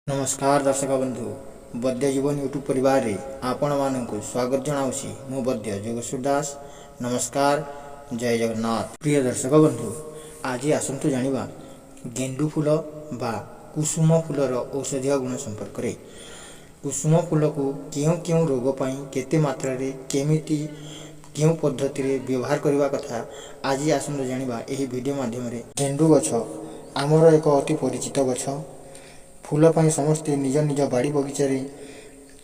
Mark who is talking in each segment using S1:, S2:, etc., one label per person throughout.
S1: नमस्कार दर्शक बंधु बद्य जीवन यूट्यूब परिवार रे आपण मानक स्वागत जनाऊँगी मु बद्य जोगेश्वर दास। नमस्कार, जय जगन्नाथ। प्रिय दर्शक बंधु, आज आसतु जानिबा गेंडु फूल बा कुसुम फूलर औषधीय गुण संपर्क में। कुसुम फूल को क्यों क्यों रोग पाई केते मात्रा रे केमिति क्यों पद्धति रे व्यवहार करने कथा आज आसतु जानिबा एही वीडियो माध्यम रे। गेंडु गछ आमर एक अति परिचित गछ। फूल पाई समस्ते निज निज बाड़ी बगीचारे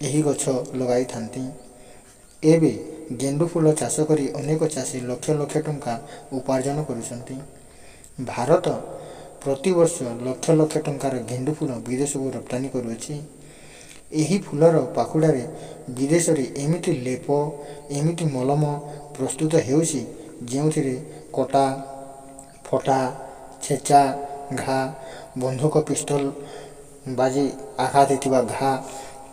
S1: यही गछ लगाई थांती। एबे गेंडु फूल चाष करी अनेक चाषी लक्ष लक्ष टंका उपार्जन करुछंती। भारत प्रतिवर्ष लक्ष लक्ष टंकार गेंडु फूल विदेश को रप्तानी करुछि। एही फूलर पाखुड़ारे विदेश रे एमिति लेप एमिति मलम प्रस्तुत हेउछि जेउथिरे कटा फटा छेचा घा बंधुक पिस्तल बाजी आघात होता घा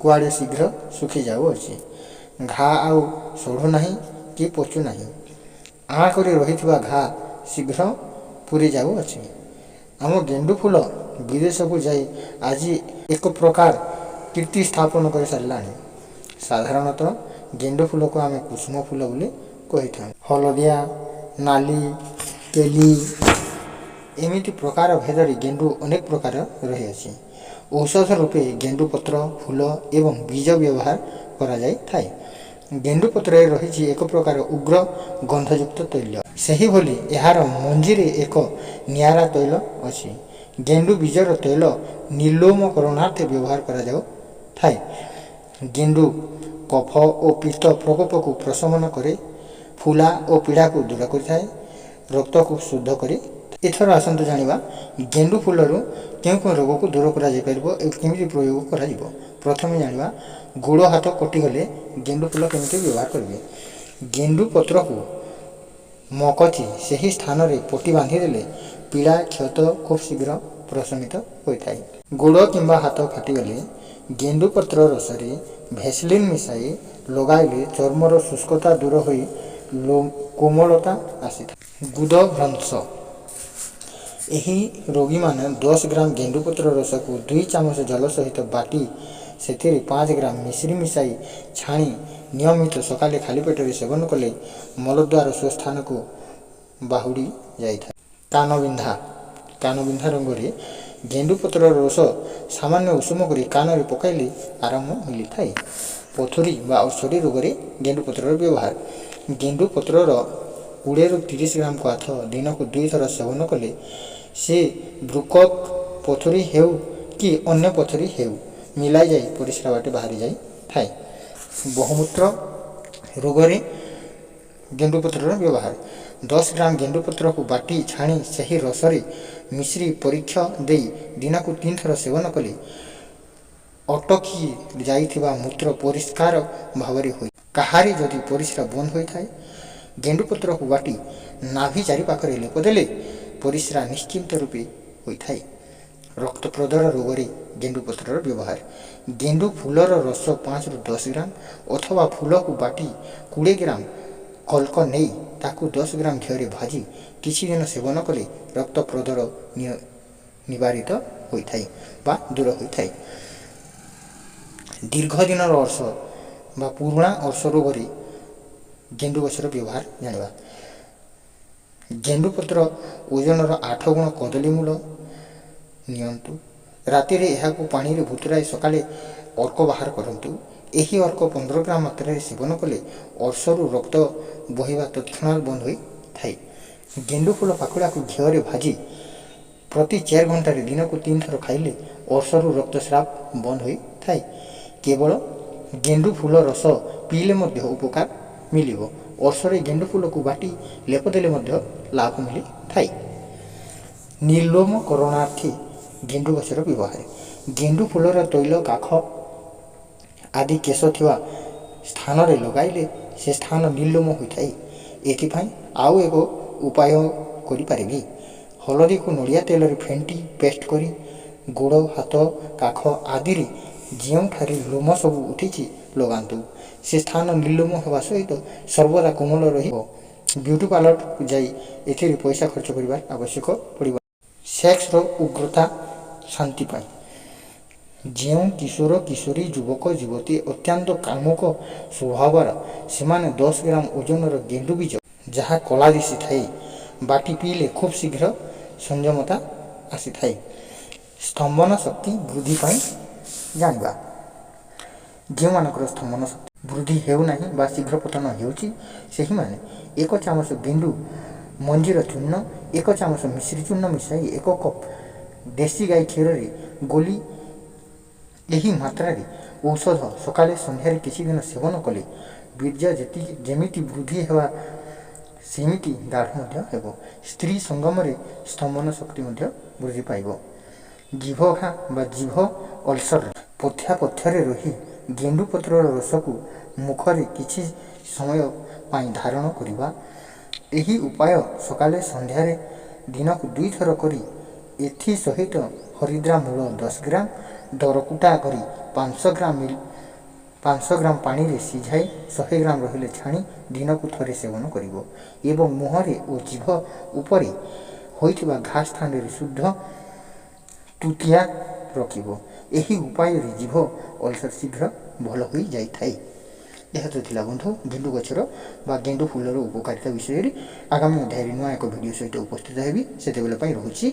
S1: कुआड़े शीघ्र सुखी जाऊँगी। घा आउ सढ़ु नहीं कि पचु नहीं। आँकरे रही घा शीघ्र पूरी जाऊँगी। आम गेंडु फूल विदेश को जाई आज एक प्रकार कीर्ति स्थापन कर सारा। साधारणतः गेंडु फूल को आम कुसुम फूल बोली कही था। हलदिया नाली तेली एमिति प्रकार भेदरी गेंडु अनेक प्रकार रही अछि। औषध रूपे गेंडु पत्र फूल एवं बीज व्यवहार करा जाय थाए। गेंडु पत्र रही एक प्रकार उग्र गंधयुक्त तैल। सही भली यार मंजी रे एक नियारा तैल अछि। गेंडु बीजर तैल निर्लोम करणार्थे व्यवहार करा जाय थाए। गेंडु कफ और पित्त प्रकोप को प्रशमन करे, फुला और पीड़ा को दूर करिथाए, रक्त को शुद्ध करे। एथर आसतु जानिबा गेंडु फूलरू क्यों क्यों रोग को दूर करा जाय परिबो ए केमिति प्रयोग करा जिवो। प्रथमे जानिबा गोड़ हाथ कटि गले गेंडु फूल केमिति व्यवहार करिवे। गेंडु पत्र को मकची सही स्थान रे पट्टी बांधी देले पीड़ा क्षत खूब शीघ्र प्रशमित होइथाय। गोड़ किंबा हाथ फाटी गले गेंडु पत्र रस रे भेसलिन मिसाई लगाइले चर्मर शुष्कता दूर होई कोमलता आसीथाय। गुद भ्रंश एही रोगी माने 10 ग्राम गेंडु पत्र रस को 2 चामच जल सहित बाटी से 5 ग्राम मिश्री मिसाई छाणी नियमित सकाले खाली पेट सेवन कले मलद्वार स्वस्थान को बाहुड़ी जाए। कान बिंधा रंग रे गेंडु पत्र रस सामान्य उषुम कर कान रे पकाइले आराम मिली थाए। पथुरी बा औषधि रोग रे गेंडु पत्र व्यवहार। गेंडु पत्र 20 ରୁ 30 ग्राम काथ दिन को 2 थर सेवन कले से ब्रुकक पथुरी हेउ कि अन्य पथुरी हेउ मिलाई जाई परिस्रा बाटे बाहरी जाई थाए। बहुमूत्र रोग रे गेंडु पत्र व्यवहार। 10 ग्राम गेंडु पत्र को बाटी छाणी सही रस रे मिश्री परीक्षा देई दिन को 3 थर सेवन कले अटकी जाइथिबा मूत्र परिष्कार भावरी होई। कहारी जदि परिस्रा बंद होई थाए गेंडु पत्र को बाटी नाभि चारि पाखरे लेप देले परिस्रा निश्चिंत रूपे होइथाए। रक्त प्रदर रोग रे गेंडु पत्रर व्यवहार। गेंडु फूलर रस 5 ରୁ 10 ग्राम अथवा फूल को बाटी 20 ग्राम कल्क नहीं ताकू 10 ग्राम घी भाजी किछि दिन सेवन कले रक्त प्रदर निवारित होइथाए बा दूर होइथाए। दीर्घ दिन अर्श बा पुराणा अर्श रोग रे गेंडु गछर व्यवहार जानिबा। गेंडु पत्र ओजनर 8 गुण कदली मूल नियंतु। राति रे एहा को पानी रे भुतराई सकाले अर्क बाहर करंतु। एही अर्क 15 ग्राम मात्रा रे सेवन कले अर्शरु रक्त बहिबा तत्क्षणात बंद होई थाए। गेंडु फूल पाखुड़ा को घी रे भाजी प्रति 4 घंटा रे दिन को 3 थर खाइले अर्शरु रक्तस्राव बंद होई थाए। केवल गेंडु फूल रस पीले मध्य उपकार मिलिबो। अर्शरे गेंडु फूल को बाटी लेप देले मध्य लाभ मिली थाए। निर्लोम करणार्थी गेंडु गछर व्यवहार। गेंडु फूलर तैल काख आदि केश थिवा स्थान रे लगाइले से स्थान निर्लोम होइथाए। एथिपाई आउ एक उपाय करि पारिबे। हलदी को नड़िया तेल रे फेंटी पेस्ट करी गोड़ हाथ काख आदि रे जियों ठारे लोम सब उठिछि लगांतु। से स्थान निर्लोम होगा सहित सर्वदा कोमल रहिबो। ब्यूटी पार्लर जाई एथिरे पैसा खर्च करिबार आवश्यक पड़िबो। सेक्स रो उग्रता शांति पाई ଯେଉଁ କିଶୋର କିଶୋରୀ ଯୁବକ ଯୁବତୀ ଅତ୍ୟନ୍ତ କାମୁକ ସ୍ୱଭାବର ସେମାନେ 10 ଗ୍ରାମ ଓଜନର ଗେଣ୍ଡୁ ବୀଜ ଯାହା କଳା ଦିଶିଥାଏ ବାଟି ପିଇଲେ ଖୁବ୍ ଶୀଘ୍ର ସଂଯମତା ଆସିଥାଏ। ସ୍ତମ୍ଭନ ଶକ୍ତି ବୃଦ୍ଧି ପାଇଁ ଜାଣିବା। ଯେଉଁମାନଙ୍କର ସ୍ତମ୍ଭନ ଶକ୍ତି ବୃଦ୍ଧି ହେଉନାହିଁ ବା ଶୀଘ୍ର ପତନ ହେଉଛି ସେହିମାନେ 1 ଚାମଚ ଗେଣ୍ଡୁ ମଞ୍ଜିର ଚୂର୍ଣ୍ଣ 1 ଚାମଚ ମିଶ୍ରି ଚୂର୍ଣ୍ଣ ମିଶାଇ 1 କପ୍ ଦେଶୀ ଗାଈ କ୍ଷୀରରେ ଗୋଳି ଏହି ମାତ୍ରାରେ ଔଷଧ ସକାଳେ ସନ୍ଧ୍ୟାରେ କିଛି ଦିନ ସେବନ କଲେ ବୀର୍ଯ୍ୟ ଯେମିତି ବୃଦ୍ଧି ହେବା ସେମିତି ଗାଢ଼ ମଧ୍ୟ ହେବ। ସ୍ତ୍ରୀ ସଙ୍ଗମରେ ସ୍ତମ୍ଭନ ଶକ୍ତି ମଧ୍ୟ ବୃଦ୍ଧି ପାଇବ। ଜିଭ ଘା ବା ଜିଭ ଅଲସର ପଥ୍ୟାପଥ୍ୟରେ ରହି ଗେଣ୍ଡୁ ପତ୍ରର ରସକୁ ମୁଖରେ କିଛି ସମୟ ପାଇଁ ଧାରଣ କରିବା। ଏହି ଉପାୟ ସକାଳେ ସନ୍ଧ୍ୟାରେ ଦିନକୁ 2 ଥର କରି ଏଥିସହିତ ହରିଦ୍ରା ମୂଳ 10 ଗ୍ରାମ ଦରକୁଟା କରି 500 ଗ୍ରାମ ପାଣିରେ ସିଝାଇ 100 ଗ୍ରାମ ରହିଲେ ଛାଣି ଦିନକୁ ଥରେ ସେବନ କରିବ ଏବଂ ମୁହଁରେ ଓ ଜିଭ ଉପରେ ହୋଇଥିବା ଘା ସ୍ଥାନରେ ଶୁଦ୍ଧ ତୁତିଆ ରଖିବ। ଏହି ଉପାୟରେ ଜିଭ ଅଲସର ଶୀଘ୍ର ଭଲ ହୋଇଯାଇଥାଏ। ଏହା ତ ଥିଲା ବନ୍ଧୁ ଗେଣ୍ଡୁ ଗଛର ବା ଗେଣ୍ଡୁ ଫୁଲର ଉପକାରିତା ବିଷୟରେ। ଆଗାମୀ ଅଧ୍ୟାୟରେ ନୂଆ ଏକ ଭିଡ଼ିଓ ସହିତ ଉପସ୍ଥିତ ହେବି। ସେତେବେଳେ ପାଇଁ ରହୁଛି